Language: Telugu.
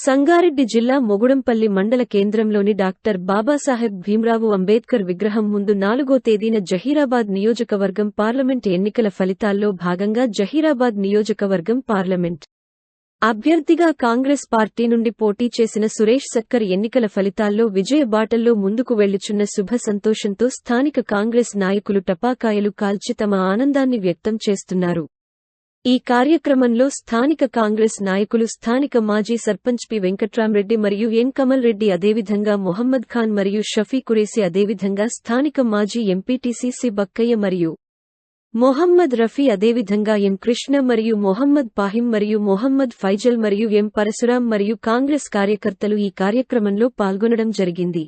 సంగారెడ్డి జిల్లా మొగుడంపల్లి మండల కేంద్రంలోని డాక్టర్ బాబాసాహెబ్ భీమ్రావు అంబేద్కర్ విగ్రహం ముందు 4వ తేదీన జహీరాబాద్ నియోజకవర్గం పార్లమెంట్ ఎన్నికల ఫలితాల్లో భాగంగా జహీరాబాద్ నియోజకవర్గం పార్లమెంట్ అభ్యర్థిగా కాంగ్రెస్ పార్టీ నుండి పోటీ చేసిన సురేష్ సక్కర్ ఎన్నికల ఫలితాల్లో విజయ బాటల్లో ముందుకు వెళ్లుచున్న శుభ సంతోషంతో స్థానిక కాంగ్రెస్ నాయకులు టపాకాయలు కాల్చి తమ ఆనందాన్ని వ్యక్తం చేస్తున్నారు. ఈ కార్యక్రమంలో స్థానిక కాంగ్రెస్ నాయకులు స్థానిక మాజీ సర్పంచ్ పి వెంకట్రామరెడ్డి మరియు ఎన్ కమల్ రెడ్డి అదేవిధంగా మొహమ్మద్ ఖాన్ మరియు షఫీ కురేసి అదేవిధంగా స్థానిక మాజీ ఎంపీటీసీ సి బక్కయ్య మరియు మొహమ్మద్ రఫీ అదేవిధంగా ఎం కృష్ణ మరియు మొహమ్మద్ పాహిం మరియు మొహమ్మద్ ఫైజల్ మరియు ఎం పరశురాం మరియు కాంగ్రెస్ కార్యకర్తలు ఈ కార్యక్రమంలో పాల్గొనడం జరిగింది.